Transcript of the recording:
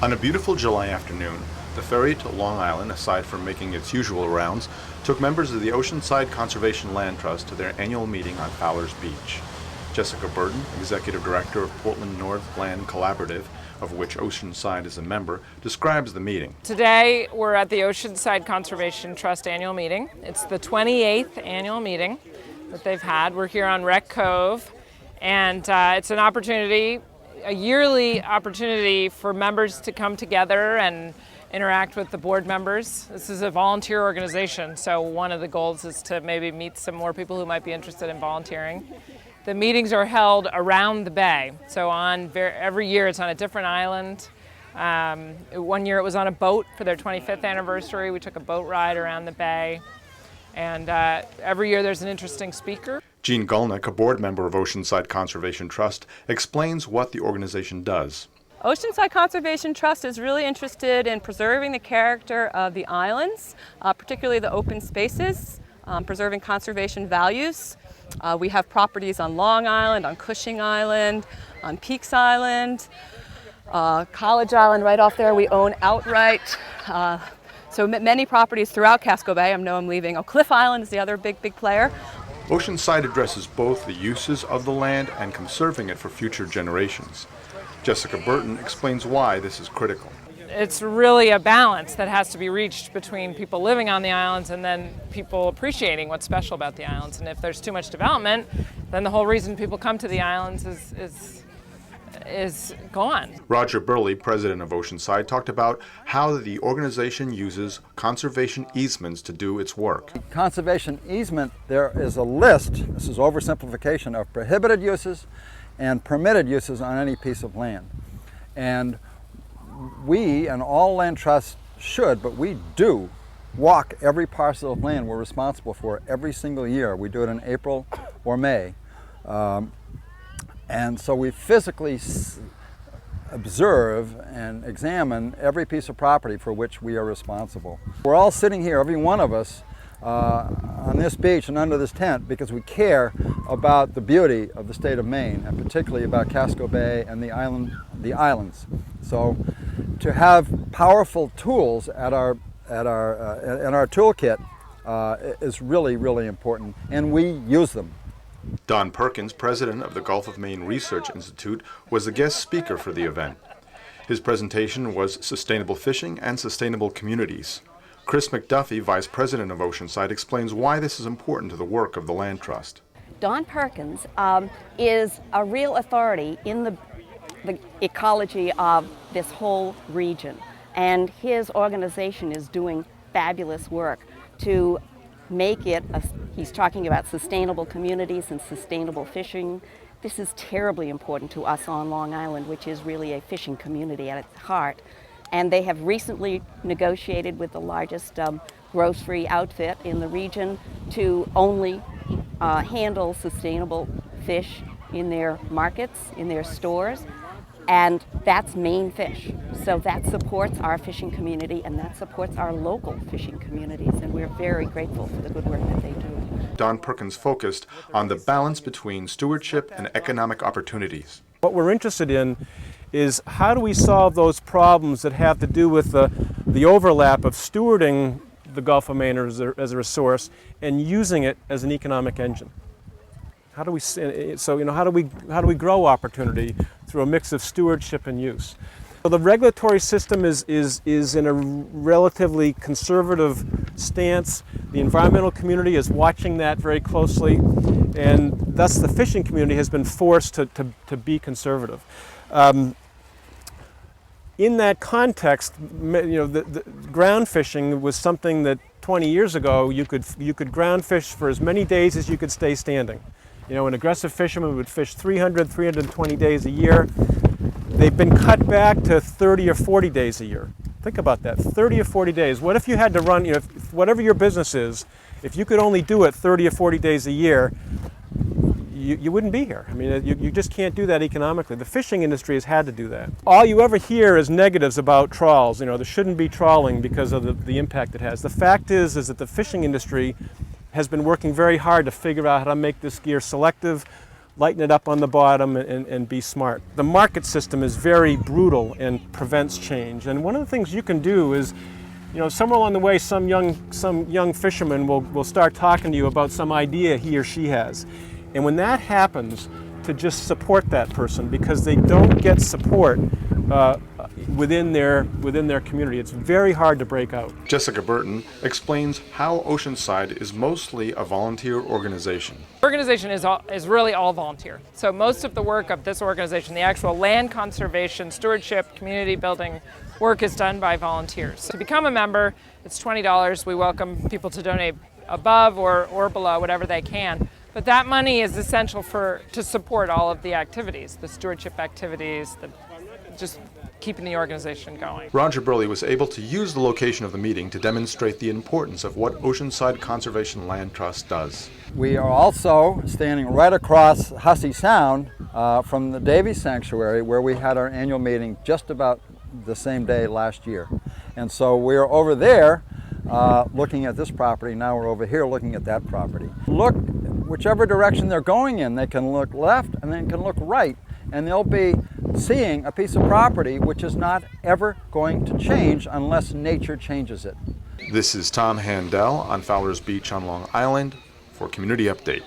On a beautiful July afternoon, the ferry to Long Island, aside from making its usual rounds, took members of the Oceanside Conservation Land Trust to their annual meeting on Fowler's Beach. Jessica Burton, Executive Director of Portland North Land Collaborative, of which Oceanside is a member, describes the meeting. Today we're at the Oceanside Conservation Trust annual meeting. It's the 28th annual meeting that they've had. We're here on Wreck Cove, and it's an opportunity, a yearly opportunity for members to come together and interact with the board members. This is a volunteer organization, so one of the goals is to maybe meet some more people who might be interested in volunteering. The meetings are held around the bay, so every year it's on a different island. One year it was on a boat for their 25th anniversary. We took a boat ride around the bay, and every year there's an interesting speaker. Jean Gulnick, a board member of Oceanside Conservation Trust, explains what the organization does. Oceanside Conservation Trust is really interested in preserving the character of the islands, particularly the open spaces, preserving conservation values. We have properties on Long Island, on Cushing Island, on Peaks Island, College Island right off there we own outright. So many properties throughout Casco Bay. I know I'm leaving. Cliff Island is the other big player. Oceanside addresses both the uses of the land and conserving it for future generations. Jessica Burton explains why this is critical. It's really a balance that has to be reached between people living on the islands and then people appreciating what's special about the islands. And if there's too much development, then the whole reason people come to the islands is gone. Roger Burley, president of Oceanside, talked about how the organization uses conservation easements to do its work. Conservation easement, there is a list, this is oversimplification, of prohibited uses and permitted uses on any piece of land. And we and all land trusts should, but we do walk every parcel of land we're responsible for every single year. We do it in April or May. And so we physically observe and examine every piece of property for which we are responsible. We're all sitting here, every one of us, on this beach and under this tent because we care about the beauty of the state of Maine, and particularly about Casco Bay and the islands. So to have powerful tools in our toolkit is really, really important, and we use them. Don Perkins, president of the Gulf of Maine Research Institute, was the guest speaker for the event. His presentation was Sustainable Fishing and Sustainable Communities. Chris McDuffie, vice president of Oceanside, explains why this is important to the work of the Land Trust. Don Perkins is a real authority in the ecology of this whole region, and his organization is doing fabulous work to make it, he's talking about sustainable communities and sustainable fishing. This is terribly important to us on Long Island, which is really a fishing community at its heart. And they have recently negotiated with the largest grocery outfit in the region to only handle sustainable fish in their markets, in their stores. And that's Maine fish. So that supports our fishing community, and that supports our local fishing communities, and we're very grateful for the good work that they do. Don Perkins focused on the balance between stewardship and economic opportunities. What we're interested in is how do we solve those problems that have to do with the overlap of stewarding the Gulf of Maine as a resource and using it as an economic engine. How do we grow opportunity through a mix of stewardship and use? So the regulatory system is in a relatively conservative stance. The environmental community is watching that very closely, and thus the fishing community has been forced to be conservative. In that context, the ground fishing was something that 20 years ago you could ground fish for as many days as you could stay standing. An aggressive fisherman would fish 320 days a year. They've been cut back to 30 or 40 days a year. Think about that, 30 or 40 days. What if you had to run, if whatever your business is, if you could only do it 30 or 40 days a year, you wouldn't be here. I mean, you just can't do that economically. The fishing industry has had to do that. All you ever hear is negatives about trawls. There shouldn't be trawling because of the impact it has. The fact is that the fishing industry has been working very hard to figure out how to make this gear selective, lighten it up on the bottom, and be smart. The market system is very brutal and prevents change. And one of the things you can do is, somewhere along the way, some young fisherman will start talking to you about some idea he or she has. And when that happens, to just support that person, because they don't get support within their community. It's very hard to break out. Jessica Burton explains how Oceanside is mostly a volunteer organization. The organization is really all volunteer. So most of the work of this organization, the actual land conservation, stewardship, community building work, is done by volunteers. To become a member, it's $20. We welcome people to donate above or below, whatever they can. But that money is essential to support all of the activities, the stewardship activities, just keeping the organization going. Roger Burley was able to use the location of the meeting to demonstrate the importance of what Oceanside Conservation Land Trust does. We are also standing right across Hussey Sound from the Davies Sanctuary, where we had our annual meeting just about the same day last year. And so we're over there looking at this property. Now we're over here looking at that property. Look whichever direction they're going in. They can look left and they can look right, and they'll be seeing a piece of property which is not ever going to change unless nature changes it. This is Tom Handel on Fowler's Beach on Long Island for Community Update.